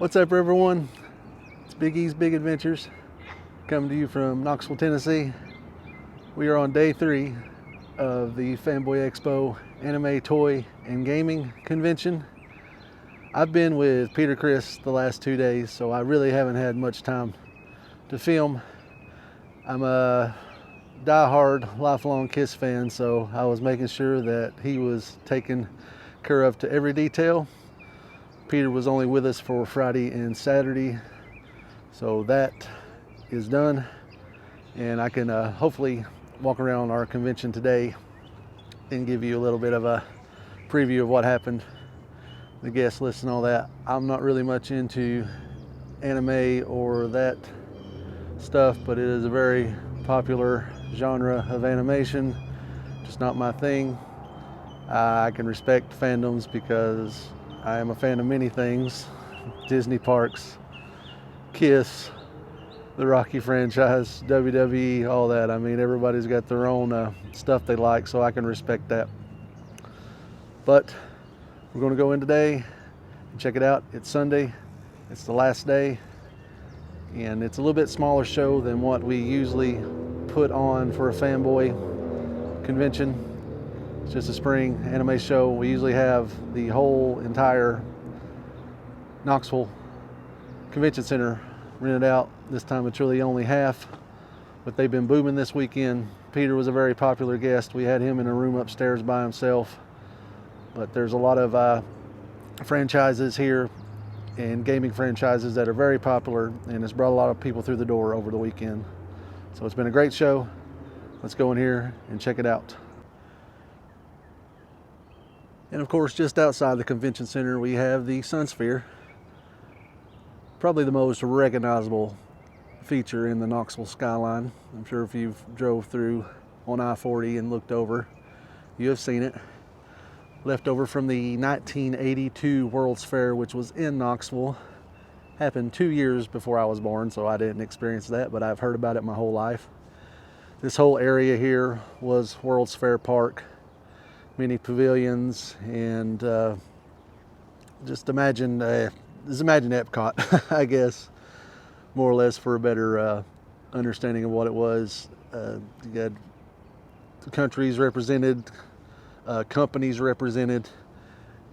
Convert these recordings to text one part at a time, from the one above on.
What's up, everyone? It's Big E's Big Adventures coming to you from Knoxville, Tennessee. We are on day 3 of the Fanboy Expo Anime Toy and Gaming Convention. I've been with Peter Criss the last 2 days, so I really haven't had much time to film. I'm a die-hard, lifelong Kiss fan, so I was making sure that he was taken care of to every detail. Peter was only with us for Friday and Saturday, so that is done, and I can hopefully walk around our convention today and give you a little bit of a preview of what happened, the guest list and all that. I'm not really much into anime or that stuff, but it is a very popular genre of animation, just not my thing. I can respect fandoms because I am a fan of many things: Disney parks, Kiss, the Rocky franchise, WWE, all that. I mean, everybody's got their own stuff they like, so I can respect that. But we're going to go in today and check it out. It's Sunday, it's the last day, and it's a little bit smaller show than what we usually put on for a fanboy convention. It's just a spring anime show. We usually have the whole entire Knoxville Convention Center rented out. This time it's really only half, but they've been booming this weekend. Peter was a very popular guest. We had him in a room upstairs by himself, but there's a lot of franchises here and gaming franchises that are very popular, and it's brought a lot of people through the door over the weekend. So it's been a great show. Let's go in here and check it out. And of course, just outside the convention center, we have the Sunsphere, probably the most recognizable feature in the Knoxville skyline. I'm sure if you've drove through on I-40 and looked over, you have seen it. Left over from the 1982 World's Fair, which was in Knoxville. Happened 2 years before I was born, so I didn't experience that, but I've heard about it my whole life. This whole area here was World's Fair Park. Many pavilions, and just imagine Epcot, I guess, more or less, for a better understanding of what it was. You had countries represented, companies represented,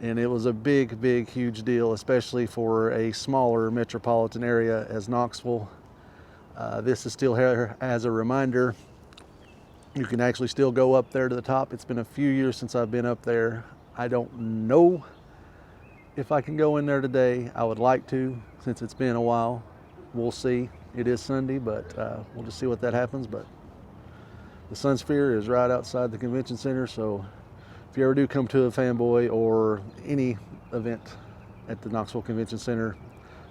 and it was a big, huge deal, especially for a smaller metropolitan area as Knoxville. This is still here as a reminder. You can actually still go up there to the top. It's been a few years since I've been up there. I don't know if I can go in there today. I would like to, since it's been a while. We'll see. It is Sunday, but we'll just see what that happens. But the Sunsphere is right outside the convention center, so if you ever do come to a Fanboy or any event at the Knoxville Convention Center,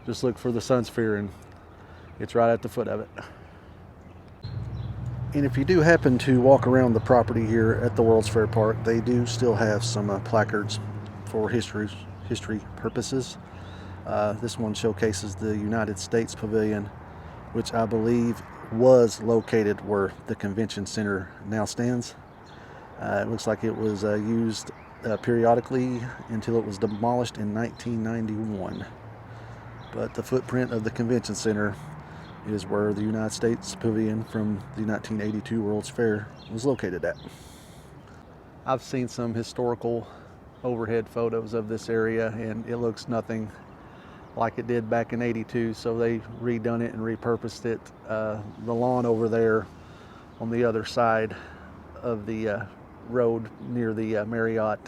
just look for the Sunsphere, and it's right at the foot of it. And if you do happen to walk around the property here at the World's Fair Park, they do still have some placards for history purposes. This one showcases the United States Pavilion, which I believe was located where the convention center now stands. It looks like it was used periodically until it was demolished in 1991. But the footprint of the convention center is where the United States Pavilion from the 1982 World's Fair was located at. I've seen some historical overhead photos of this area, and it looks nothing like it did back in '82, so they redone it and repurposed it. The lawn over there on the other side of the road near the Marriott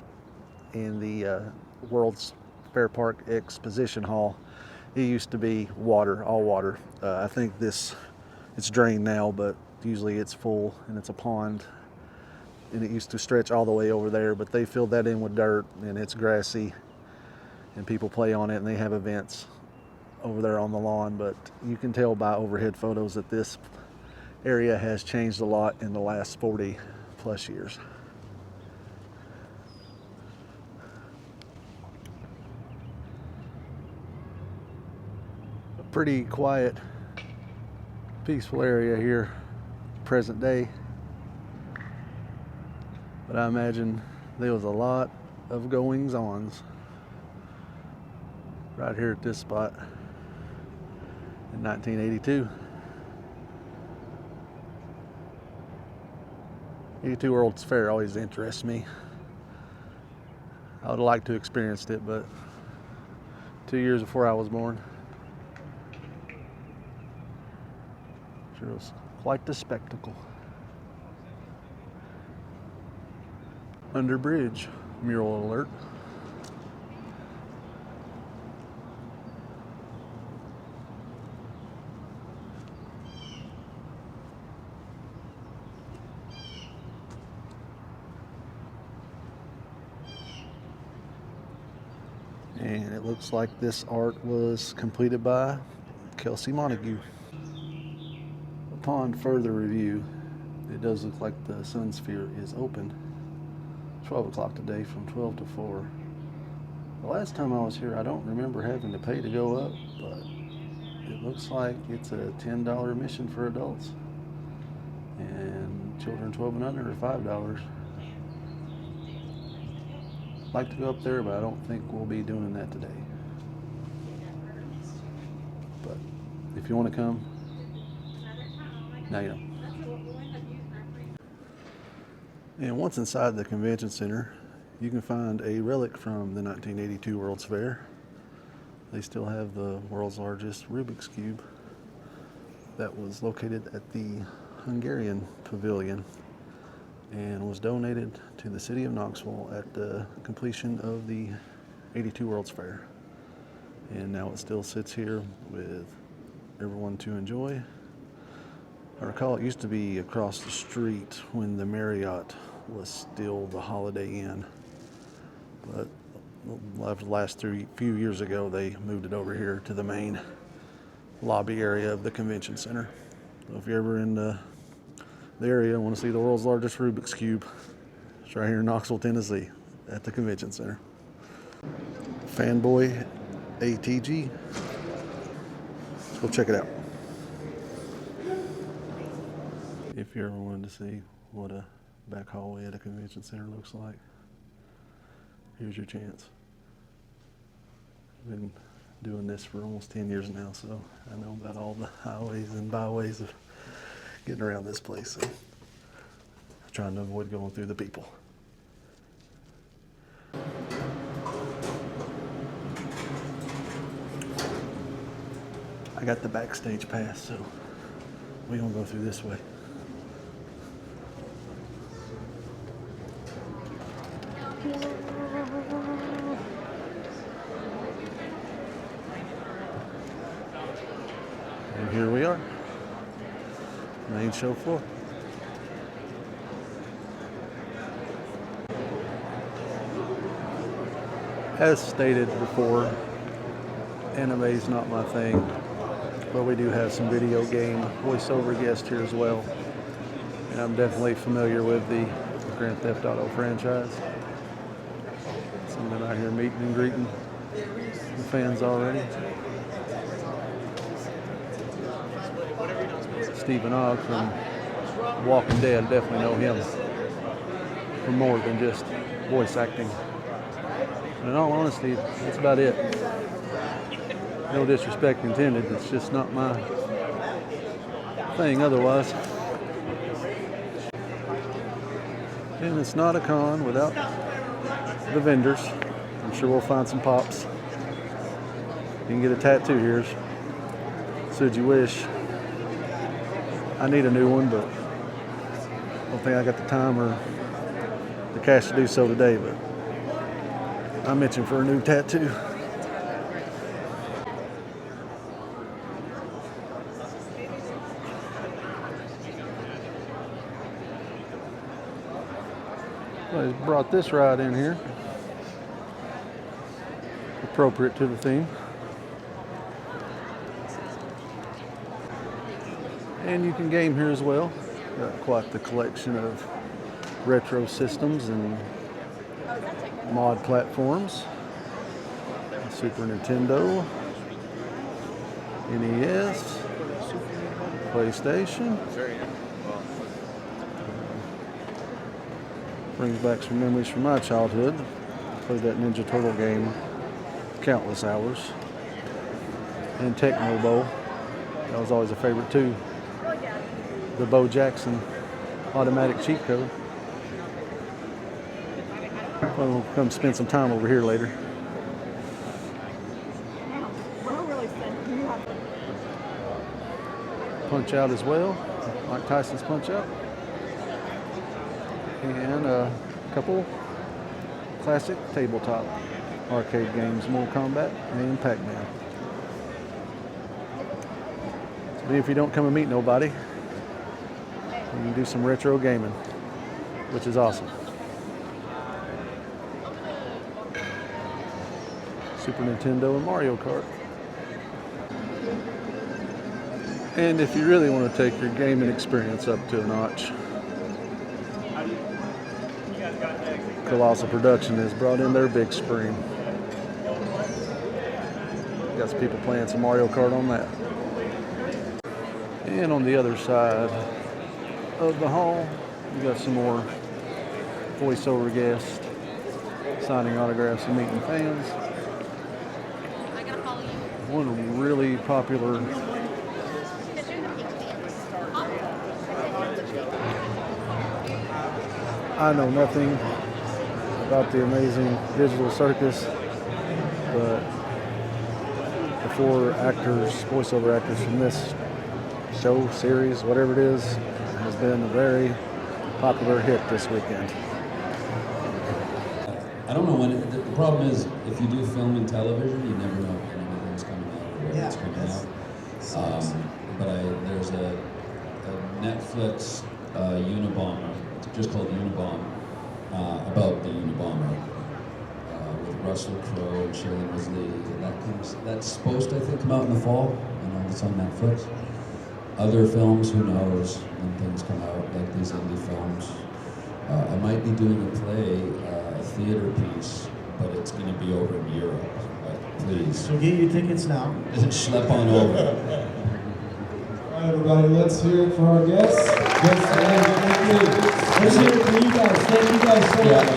and the World's Fair Park Exposition Hall, it used to be water, all water. I think it's drained now, but usually it's full and it's a pond. And it used to stretch all the way over there, but they filled that in with dirt, and it's grassy, and people play on it, and they have events over there on the lawn. But you can tell by overhead photos that this area has changed a lot in the last 40 plus years. Pretty quiet, peaceful area here, present day. But I imagine there was a lot of goings-ons. right here at this spot in 1982. 82 World's Fair always interests me. I would have liked to have experienced it, but 2 years before I was born. Sure was quite the spectacle. Under bridge mural alert. And it looks like this art was completed by Kelsey Montague. Upon further review, it does look like the Sunsphere is open 12 o'clock today from 12 to 4. The last time I was here, I don't remember having to pay to go up, but it looks like it's a $10 admission for adults, and children 12 and under are $5. I'd like to go up there, but I don't think we'll be doing that today. But if you want to come, now you know. And once inside the convention center, you can find a relic from the 1982 World's Fair. They still have the world's largest Rubik's Cube that was located at the Hungarian Pavilion and was donated to the city of Knoxville at the completion of the 82 World's Fair. And now it still sits here with everyone to enjoy. I recall it used to be across the street when the Marriott was still the Holiday Inn, but the last few years ago they moved it over here to the main lobby area of the convention center. So if you're ever in the area and want to see the world's largest Rubik's Cube, it's right here in Knoxville, Tennessee at the convention center. Fanboy ATG. Let's go check it out. If you ever wanted to see what a back hallway at a convention center looks like, here's your chance. I've been doing this for almost 10 years now, so I know about all the highways and byways of getting around this place. So I'm trying to avoid going through the people. I got the backstage pass, so we're gonna go through this way. And here we are, main show floor. As stated before, anime is not my thing, but we do have some video game voiceover guests here as well. And I'm definitely familiar with the Grand Theft Auto franchise. Someone out here meeting and greeting the fans already. Stephen Ogg from Walking Dead, definitely know him for more than just voice acting. And in all honesty, that's about it. No disrespect intended, it's just not my thing otherwise. And it's not a con without the vendors. I'm sure we'll find some pops. You can get a tattoo here, should you wish. I need a new one, but I don't think I got the time or the cash to do so today, but I'm itching for a new tattoo. I just brought this ride in here, appropriate to the theme. And you can game here as well. Got quite the collection of retro systems and mod platforms. Super Nintendo, NES, PlayStation. Brings back some memories from my childhood. Played that Ninja Turtle game countless hours. and Tecmo Bowl. That was always a favorite too. The Bo Jackson automatic cheat code. We'll come spend some time over here later. Punch Out as well, Mike Tyson's Punch Out. And a couple classic tabletop arcade games, Mortal Kombat and Pac-Man. So if you don't come and meet nobody, you can do some retro gaming, which is awesome. Super Nintendo and Mario Kart. And if you really want to take your gaming experience up to a notch, Colossal Production has brought in their big screen. Got some people playing some Mario Kart on that. And on the other side of the hall, you got some more voiceover guests signing autographs and meeting fans. One really popular I know nothing about the amazing digital circus, but the four actors, voiceover actors from this show, series, whatever it is, has been a very popular hit this weekend. I don't know when, the problem is, if you do film and television, you never know when anything's coming out or where it's coming out. But there's a Netflix Unabomber, just called Unabomber, about the Unabomber, with Russell Crowe and Shailene Woodley. That's supposed to, I think, come out in the fall. I know it's on Netflix. Other films, who knows when things come out, like these indie films. I might be doing a play, a theater piece, but it's going to be over in Europe. Please. So get your tickets now. Schlep on over. All right, everybody, let's hear it for our guests. Let's hear it for you guys. Thank you guys so much.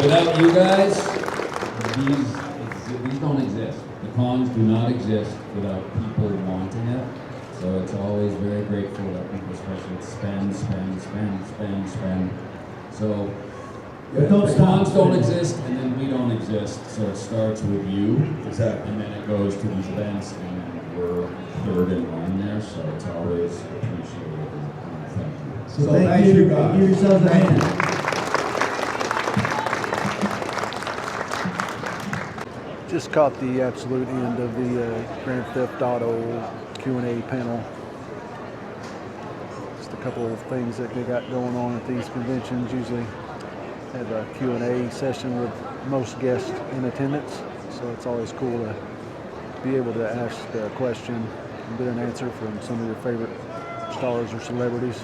Without you guys, these don't exist. The cons do not exist without people wanting it. So it's always very grateful that people especially spend. So the cons don't exist, and then we don't exist. So it starts with you, Exactly. and then it goes to these events, and then we're third in line there. So it's always appreciated. Thank you. So thank you guys. Give yourselves a hand. Just caught the absolute end of the Grand Theft Auto Q&A panel. Just a couple of things that they got going on at these conventions. Usually have a Q&A session with most guests in attendance, so it's always cool to be able to ask a question and get an answer from some of your favorite stars or celebrities.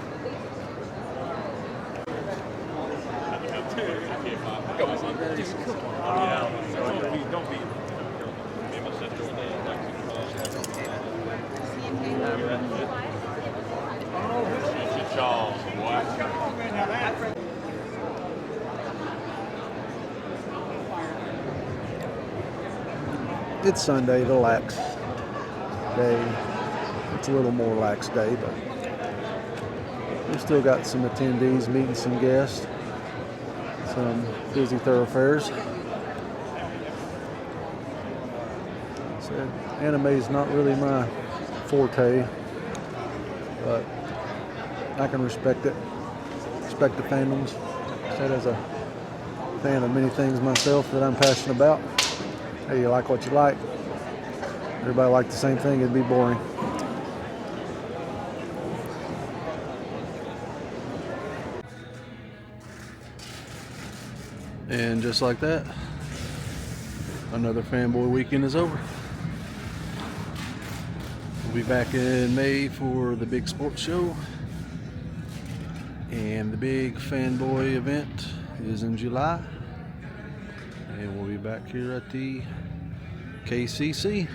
It's Sunday, the lax day. It's a little more lax day, but we've still got some attendees meeting some guests, some busy thoroughfares. Said anime is not really my forte, but I can respect it. Respect the fandoms. Said as a fan of many things myself that I'm passionate about. Hey, you like what you like. Everybody liked the same thing, it'd be boring. And just like that, another Fanboy weekend is over. We'll be back in May for the big sports show. And the big Fanboy event is in July. And we'll be back here at the KCC.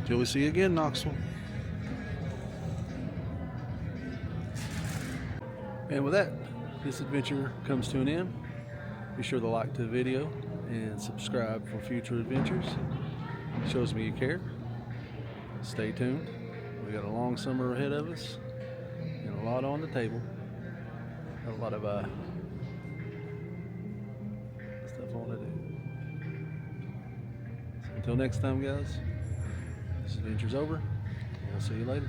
Till we see you again, Knoxville. And with that, this adventure comes to an end. Be sure to like the video and subscribe for future adventures. Shows me you care. Stay tuned. We got a long summer ahead of us and a lot on the table. A lot of stuff I want to do. So until next time, guys, this adventure's over. We'll see you later.